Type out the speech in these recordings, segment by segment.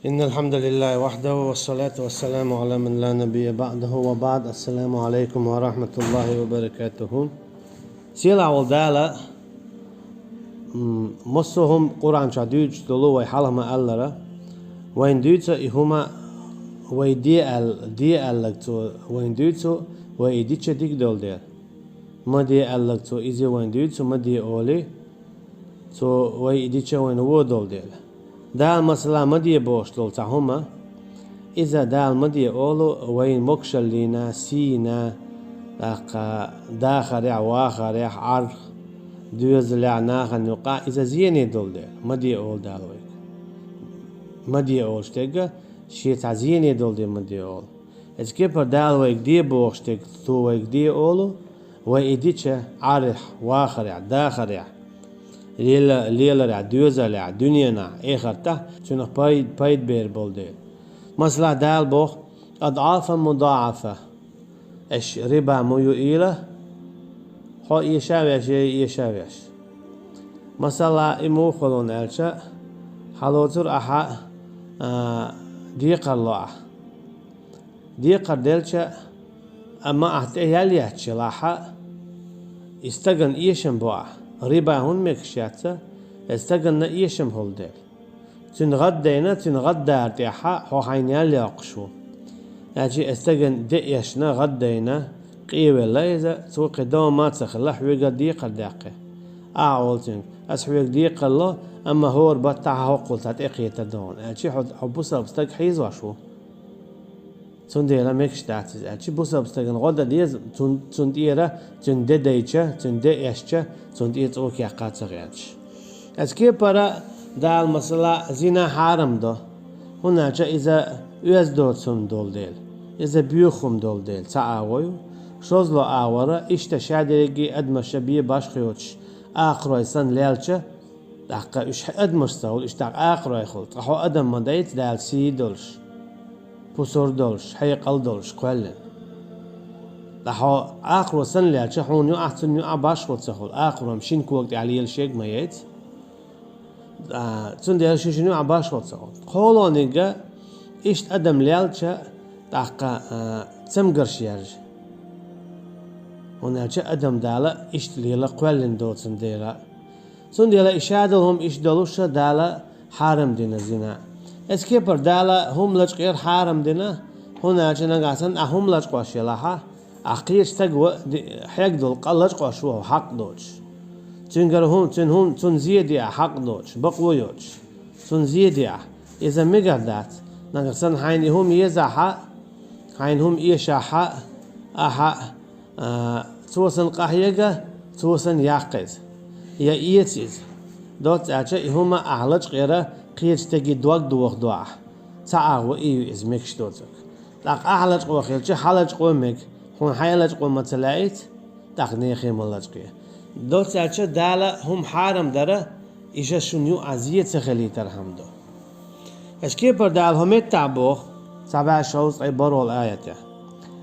إن الحمد لله وحده والصلاة والسلام على من لا نبي بعده وبعد. السلام عليكم ورحمة الله وبركاته. سيلا والدالة مصهم قرآن شاديج دلو ويحالهم ألرا وين دوتو إهما ويدي ألكتو وين دوتو ويديتش ديك دول دير ما دي ألكتو إذا وين دوتو ما دي أولي تو ويديتش وين هو دول دير دال مثلا مدي بوشتول تاهما إذا دال مدي أولو وين مكشلينا سينا داخل واخر عرخ دوز لعناها نقع إذا زيني دول دير مدي أول دال ويك مدي أول شتيجا شيء تعزيني دول دير مدي أول إذا دال ويك دي بوشتك تو ويك دي أولو ويديتش عرخ واخر داخل ليلة دوزة دنيا إخرته شنو بايد بير بولدي مثلا دال بوخ أضعافا مضاعفة إيش ربا ميو إيله هو يشاويش مثلا إمو خلون ألشا حلوتر أحا ديق الله ديق دلشا أما أحتيال يحشي لاحا استغن إيشن بوع ربا هون مكشاتة استغن إيشم هولدل تنغدينا ارتياحا هو حينيال يقشو أجي استغن ديشنا غدينا قيوة لايزة تو قدام ما تخلح ويقا ديق الداقة أعولتين أسحويق ديق الله أما هو ربطها هو قلت إقية دون أجي حبوسا بستق حيز واشو تون ديلا ميكش داتيز أجي بوسا بستغن غدا ديز تون ديرا تون ديدايتشا تون ديشتشا تون ديت اوكي قاتغياتش أسكي برا دال مثلا زنا حرام دو هنا إذا يز دوتسم دول ديل إذا بيوخم دول ديل تعاويو شوزلو آورا إشتا شادريجي أدمى شبيه باش خيوتش آخر يسن ليلتشا دقا إش أدمش ساول إشتاق آخر يخلط راحو أدم مدايت دال سي دولش بوسور دولش حيقل دولش كوالن راحو آخر سن ليلتشا حون يو أحسن يو أباش خلط آخر مشين كوقت عليه الشيك ميت تون ديال شنو عباش وتصور قولوا نيجا إشت أدم ليالشا دقا تمقرش يرج هناك أدم دالا إشت ليلا قوالن دوتن ديلا تون ديلا إشادلهم إش دلوشا دالا حارم دينا زنا اسكيبر دالا هم لج غير حارم دينا هناك نقاسن هم لج قواشي لها عقيش تقوى حيقدل قلج قواشوه حق دوش تن زيادة حق دوش بقويوش تن زيادة إذا مقدات نقصن حين هم يزحا حين هم يشحا أحا توسن قحيقة توسن يقز يا إيتيز دوت أشياء هم أعلج غيره قيش تجي دوخ تعاو إيو إزمكش دوتك لق أعلج قوخيل حلج قومك هون حيلج قوم تلاقيت تقنيخي ملجقيه دوت أشياء دالا هم حارم داره إيش شنيو عزية تخلي ترهم دو أشكي بردال هم يتعبوه سبع شوز عبارة الآية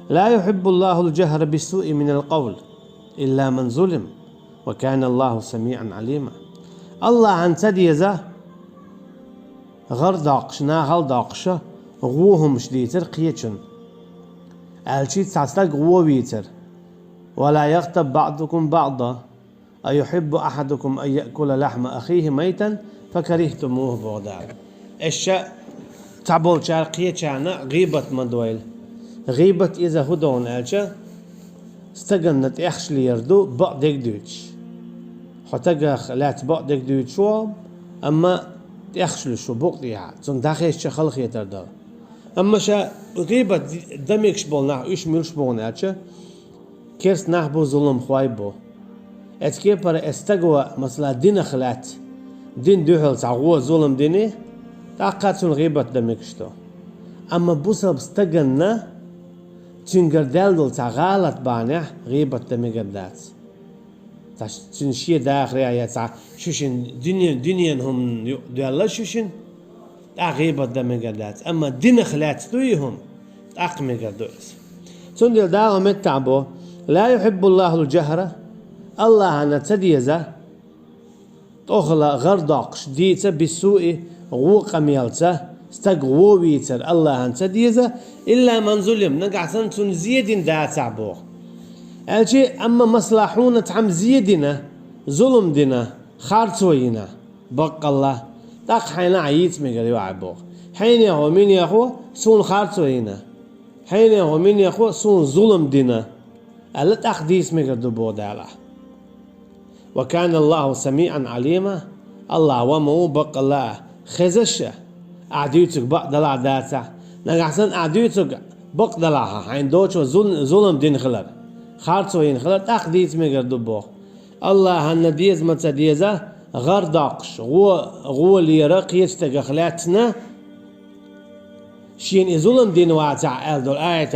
لا يحب الله الجهر بالسوء من القول إلا من ظلم وكان الله سميعا عليما الله عن تديزة غرداقش غلداقشة غوهم شديتر قيتشن الشي تستاق غوويتر ولا يغتب بعضكم بعضا أيحب أحدكم أن يأكل لحم أخيه ميتا فكرهتموه بغداد الشاء تعبول شارقية شانا غيبة مدويل غيبة إذا هدون ألشا استقنت إخش ليردو بعدك دوتش حتى لا بعدك دوتش أما إخش لشو بقطيها تون داخل شخل خيتر دار أما شا غيبة دميكش بولنا إيش ملش بون ألشا كيرس نحبو ظلم خوايبو اتكي بر استقوى مثلا دين خلات دين دوحل تعغوى ظلم ديني تاقاتون غيبة دمكشتو اما بوسا بستقلنا تنقردال دول تغالط بانح غيبة دمكردات تنشي داخل يا شوشن دنيا هم دوالله شوشن تا غيبة دمكردات اما دين خلات دويهم تاق مكردوس تندل داهم التعبو لا يحب الله الجهرة الله أنا تديزة تأخلا غرداقش ديتا بالسوء غوق ميلتا استقوو بيتر الله هنسا ديزا إلا من ظلم نقع سنتون زيدين دا تعبوه الشي أما مصلحون تعم زيدنا ظلم دنا خارتوينا بق الله تاق حين عيت مقري وعبوه حين يهو من يهو سون خارتوينا حين يهو من يهو سون ظلم دنا ألا تأخديس مقردو بودالا وكان الله سميعا عليما الله ومو بق الله خزشة أعديتك بق دلع داتا نقحسن أعديتك بق دلعها حين دوشو ظلم دين خلر خارتوين خلر تأخديس مقردو بوه الله هنديز متديزة غير داقش غو ليرق يستقى خلاتنا شين ظلم دين واتع ألدو الآية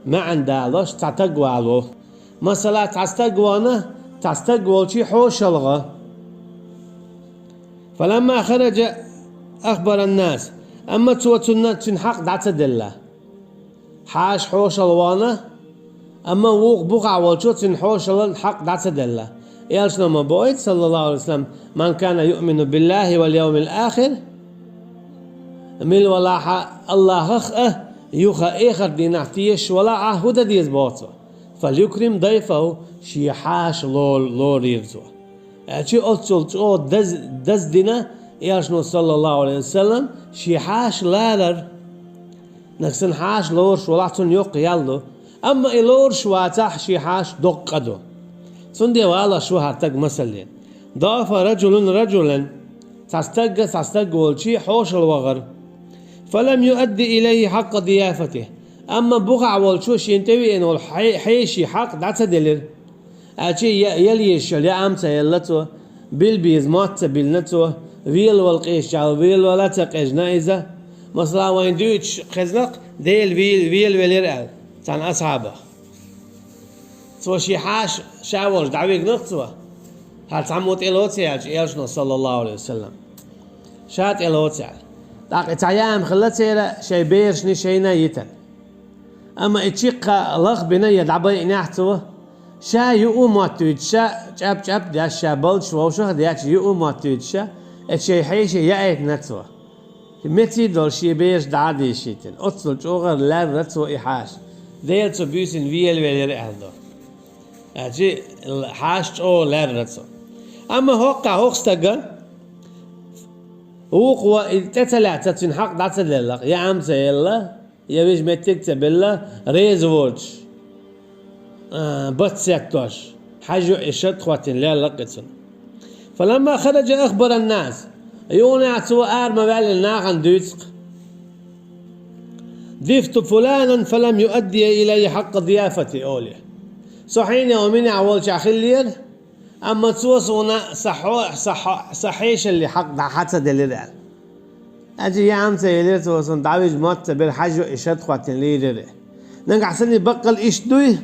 ما عندالوش تعتقوالو مثلا تعستقوانا تعستقوال حوش الغا فلما خرج أخبر الناس أما توتنا تنحق دعتدلا حاش حوش الوانا أما ووق بقع والشو تنحوش الحق دعتدلا يالشنا ما بويت صلى الله عليه وسلم من كان يؤمن بالله واليوم الآخر مل ولا الله خخ يوخا إخر ديناحتيش ولا عهود ديز بوتو فليكرم ضيفه شي حاش لول يرزو شي أتشل دز دينا يالشنا صلى الله عليه وسلم شي حاش لالر نكسن حاش لورش ولعتن يوق يالو أما إلورش واتح شي حاش دقدو سندي والله شو هرتق مثلين ضاف رجلا تستق والشي حوش الوغر فلم يؤدي إليه حق ضيافته أما بقع والشوش ينتوي إنه الحيشي حق دعتدلر أشي يليش يا أمسا يلتو بالبيز مات بالنتو ويل والقيش ويل ولا تقيش نايزة مثلا وين دوتش خزنق ديل ويل ولير تان أصحابه سو شي حاش شاورش دعويق نقصوا هل تعموت إلوتي يالشنا صلى الله عليه وسلم شات إلوتي داق اتعيام خلتي شي بيرشني شي نايتن أما اتشيق لغ بنية دعبي نحتو شا يقوم واتويد شا جاب داش شا بلش ووشوه داش يقوم واتويد شا اتشي حيشي يأيت نتو متي دول شي بيرش دعادي شيتن أتصل جوغر لان رتو إحاش ديل تو بيسن ويل أهدو أجي حاش أو لرتو أما هوقستجا هو تتلعت تنحق دعت لله يا عم سيلا يا بيش متكتب الله ريز ووتش بتسكتوش حاجة إشت خواتين لا لقتن فلما خرج أخبر الناس يونع توار ما بالي الناقن دوتق ضفت فلانا فلم يؤدي إلي حق ضيافتي أولي صحيني ومن أول شاخلير أما توصونا صحيش اللي حق حتى دليل أجي يا عم سيلير توصون دعويج موت بالحج إشاد خواتين ليري نقع سني بقل إيش دوي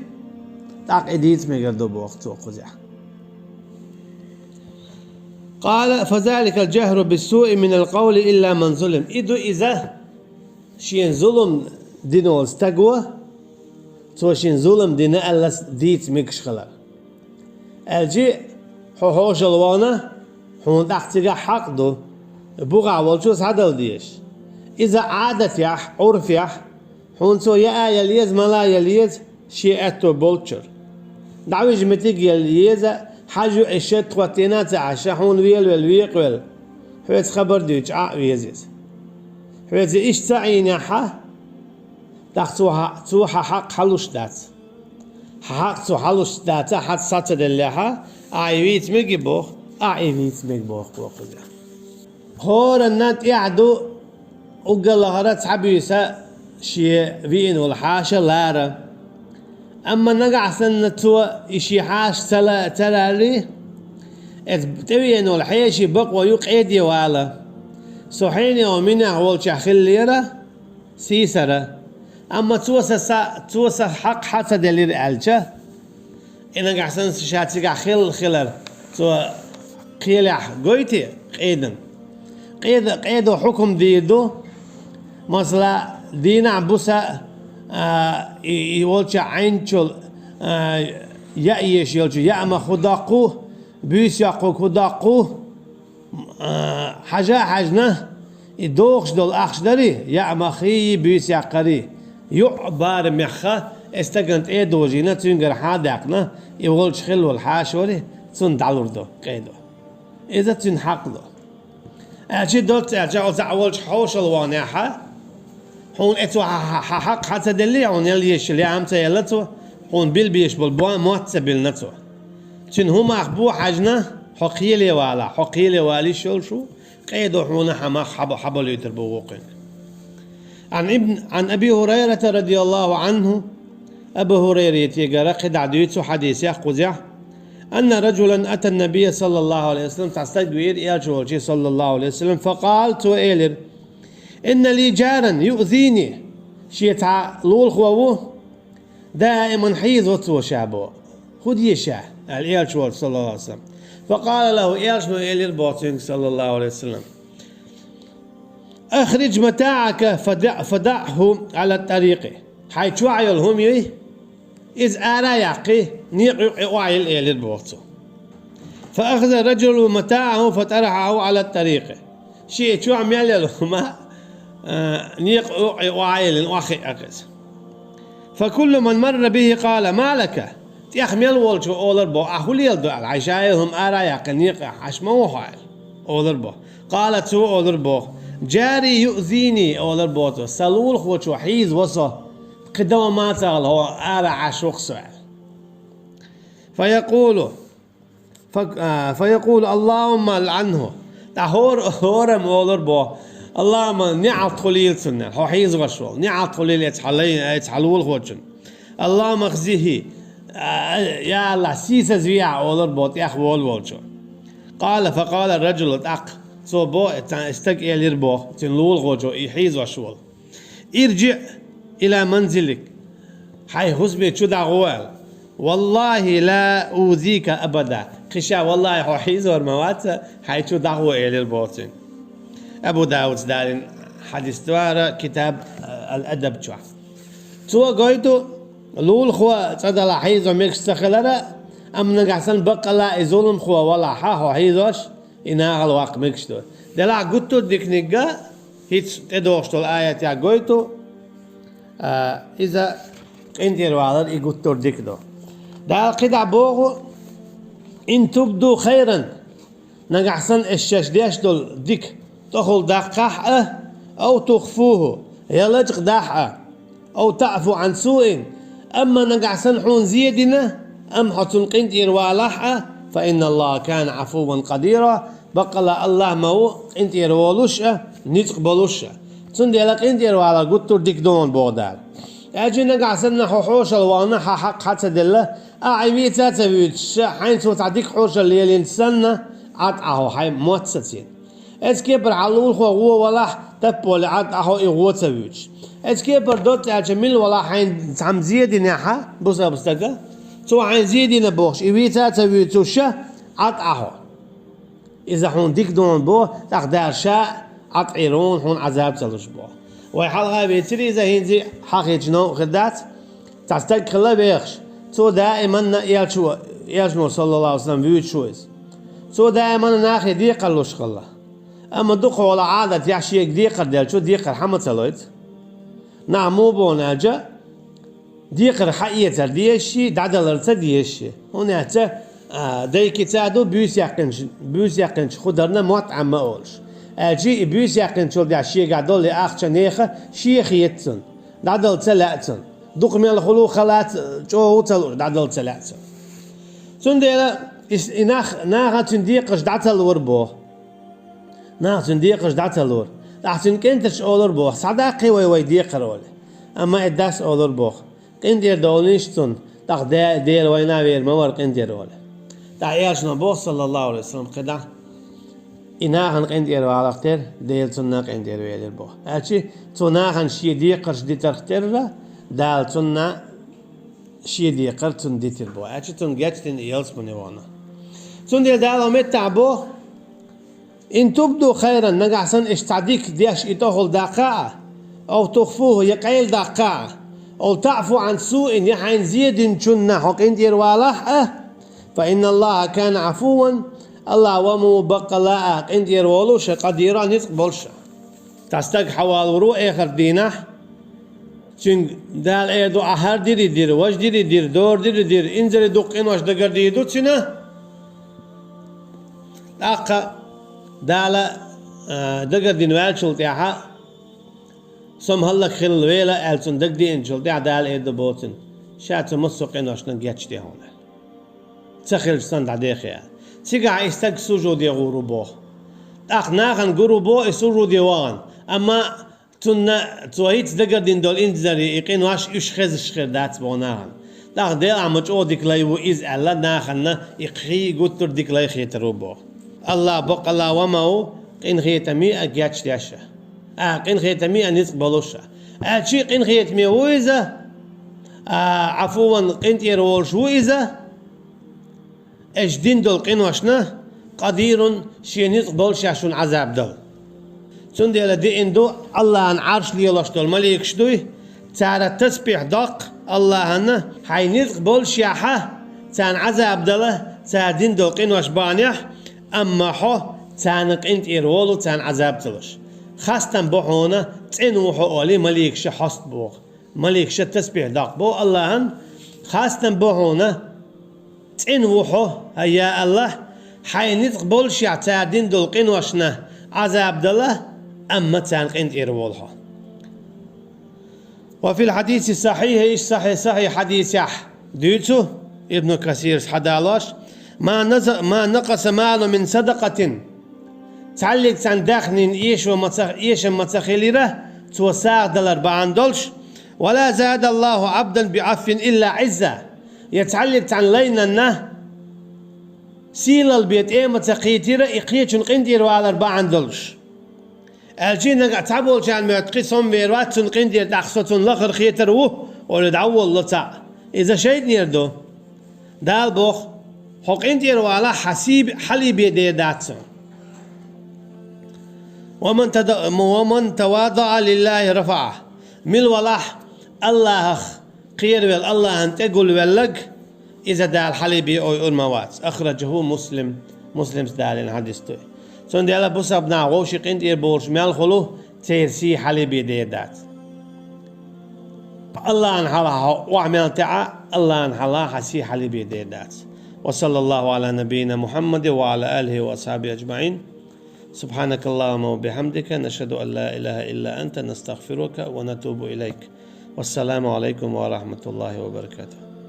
تاق إديت ميقردو بوقت وقزع قال فذلك الجهر بالسوء من القول إلا من ظلم إدو إذا شين ظلم دينو استقوى توشين ظلم دينا ألس ديت ميكش خلال الجي حوش الوانا حون تحتيجا حق دو بوغا والشوس عدل ديش إذا عادت يح عرف يح حون تو يا يليز ملا يليز شيئتو بولتشر دعويج متيج يليز حاجو إشت خواتينات عشا حون ويل حويت خبر ديش ويزيز حويت إيش تعين يحا تحتوها حق حلوش دات حق تو حلوش دات حد ساتد اللحا أعيويت مجبوخ بوخذا هور النات يعدو وقال هرات حبيسة شيء فين والحاشة لارا أما نقع سنة إشي حاش تلالي تبي إنه الحيشي بقوى يقعد والا صحيني ومنع والشاخل ليرة سيسرة أما توسع حق حتى دليل ألجة إن نقع سنة شاتي خلر تو قيلح قويتي قيدو حكم ديدو مثلا دينا بوسا يولش عينشل يأيش يولش يأما خداقوه بيس يقو خداقوه حاجة حاجنا دوخش دول أخشدري يا مخي بيس يا قري يعبر مخا استجنت دوجينا تنجر حادقنا يقولش خلو الحاشوري تن دالوردو قيدو إذا تن حقدو أجي دوت أجي أولش حوش الوانيحة هون إتو حق حتى دلي هون يلي يشلي عمتا يلتو هون بيش بالبوان موت بالنتو تن هم أخبو حجنا حقيلي والي شو قيدو هون حما حبل يتربوقين عن أبي هريرة رضي الله عنه أبو هريرة يقرأ قد عديت حديث يحقزع أن رجلا أتى النبي صلى الله عليه وسلم تستقبير يرجو صلى الله عليه وسلم فقال تو إيلر إن لي جارا يؤذيني شيء لول خووه دائما حيز وتو شابو خد يشاء الإيرجو صلى الله عليه وسلم فقال له إيرجو إيلر بوتينغ صلى الله عليه وسلم أخرج متاعك فدعه على الطريق حيث وعيلهم يي إذ أرى يقي نيق وعيل إلى البوتو فأخذ الرجل متاعه فطرحه على الطريق شيء شو عم يعللهم نيق وعيل وأخي أخذ فكل من مر به قال ما لك تيحمل والشو أولر بو أخولي يلدو عشايهم أرى يقي نيق عشمو حائل أولر بو قالت سو أولر بو جاري يؤذيني أولر بوتو سلول خوشو حيز وصو قدام ما تغل هو أرى عشوق سؤال فيقول اللهم لعنه هورم أولر بو اللهم نعط خليل سنة هو حيز وشو نعط خليل يتحلول خوشن اللهم اخزيه يا الله سيسا زويع أولر بو تيخبول وشو فقال الرجل اتق سو بو استق إلير بو تنلول غوجو يحيز وشول ارجع إلى منزلك حي حسبي شو دعوال والله لا أوذيك أبدا خشا والله هو حيز ورموات حي شو دعوة إلير بوتين أبو داود دارين حديث توارا كتاب الأدب شو تو قويتو لول خوا تصدى حيز وميكش تخلرا أم نقحسن بقى لا إزولم خوا والله حاهو حيزوش إنها الواقع مكشتو دلا قلتو ديك نيجا هيتش تدوشتو الآية يا قويتو إذا انت الوالد يقولتو ديك دو دا قدع بوغو إن تبدو خيرا نقحسن الشاش ديش دول ديك تخل دقاحة أو تخفوه يلجق داحة أو تعفو عن سوء أما نقحسن حون زيدنا أم حتن قنت إروالاحة فإن الله كان عفوا قديرا بقى الله مو انت يرولوش نتقبلوش تندي لك انت يروالا قلت ديك دون بودال اجينا قعسنا حوش الوانا حق حتى دله اعيميتا تبيتش حين تو تعديك حوش اللي ينسنا عطعه حي موتستين اسكيبر علول هو ولا تبول عطعه يغو تبيتش اسكيبر دوت اجمل ولا حين عم زيدنا بص بستقى تو عين زيدنا بوش ايميتا تبيتش عطعه إذا هون ديك دون بو تقدر شاء عطيرون هون عذاب تلوش بو ويحلقها بيتري إذا هنزي حقيقة خدات تستك خلا بيخش تو دائما يالشو صلى الله عليه وسلم بيوت شويز تو دائما ناخي ديقر لوش خلا أما دوق ولا عادة يحشي ديقر ديال شو ديقر حمد تلويت نعم مو بو ناجا ديقر حقيقة ديشي دعدل ديشي هون دايكي تادو بيوس يقنش خدرنا مطعم ما أولش أجي بيوس يقنش شو دع شيء قاعدول لي أخش نيخه شيخ يتسن دعدل تلاتن دوق من الخلو خلات جو تلو دعدل تلاتن تنديلا ناخ تنديقش دعتل وربو ناخ تنديقش دعتل ور أحسن كنتش أولر بو صداقي وي ديقر ولا أما إداس أولر بو كندير دولنشتون تاخ دير وينا وير مور كندير ولا تعيشنا بو صلى الله عليه وسلم قدا إناهن قندير وعلى اختر ديل تنا قندير ويلر بو أشي تناهن شي دي قرش دي تختر دال تنا شي دي قرتن دي تربو أشي تنجتن يلس من وانا تندي دالو متعبو إن تبدو خيرا نقعسن اشتعديك ديش إتوهل دقاء أو تخفوه يقيل دقاء أو تعفو عن سوء يحين زيد شنا حق اندير والح فإن الله كان عفوا الله ومو بقلاء اندير ولوش قديرا نتقبلش تستق حوال ورو آخر دينه چون دال ايدو احر ديري دير واش ديري دير دور ديري دير انزل دوق ان واش دقر ديدو تشنا اقا دالا دقر دين والشل تاعها سم هلك خل ويلا السن دق دي انشل تاع دال ايدو بوتن شات مسق ان واش نجاتش دي هون تخيل ستاند عديخيا تيقع يستق سجود يغورو بو اخ ناخن غورو بو سجود يوان اما تنا تويت دقر دين دول انزري يقين واش يشخز شخر دات بوناهن داخ دي عمج او ديكلاي وإز ألا ناخن يقخي قطر ديكلاي خيترو بو الله بق الله وماو قين خيتمي أجاتش دياشا قين خيتمي أنيس بلوشا شي قين خيتمي وإذا عفوا قين تيرول شو إذا اش دين دول قين واشنا قدير شي نيس بلوشا شون عذاب دول سندي على دي اندو الله عن عرش لي الله شتول مليك شدوي تعالى تسبيح دق الله هنا حينيز بول شياحة تان عذاب دله تان دين دو قين واش بانيح اما حو تانق انت ايرولو تان عذاب تلش خاصة بوحونا تين وحو اولي مليك ش حست بوغ مليك ش تسبيح دق بو الله هن خاصة بوحونا تين وحو هيا الله حينيز بول شياح تان دين دو قين واشنا عذاب دله أما تانقين إيرولها وفي الحديث الصحيح صحيح حديث ديتو ابن كثير حدالاش ما نقص مال من صدقة تعلق عن داخل إيش ومتخيلره توساق دولار $4 ولا زاد الله عبدا بعف إلا عزة يتعلق عن لينا سيل البيت إيه متخيتيره إقيتشن قندير على $4 الجين تعبول كان معتقسم بيروات قندير تحصتون لخر خيتروه ولا دعول لطع إذا شيء نيردو دال بوخ حق قندير وعلى حسيب حلي بيدي داتسون ومن تواضع لله رفعه مل ولاح الله خير ويل الله أنت تقول ولك إذا دال حلي بي أو الموات أخرجه مسلم دال الحديث توي سون ديالا بوسا بنا غوشي قندير بورش مال خلو تيرسي حلي بيدي دات الله انحلها وعمل تعا الله انحلها حسي حلي بيدي دات وصلى الله على نبينا محمد وعلى آله وأصحابه أجمعين سبحانك اللهم وبحمدك نشهد أن لا إله إلا أنت نستغفرك ونتوب إليك والسلام عليكم ورحمة الله وبركاته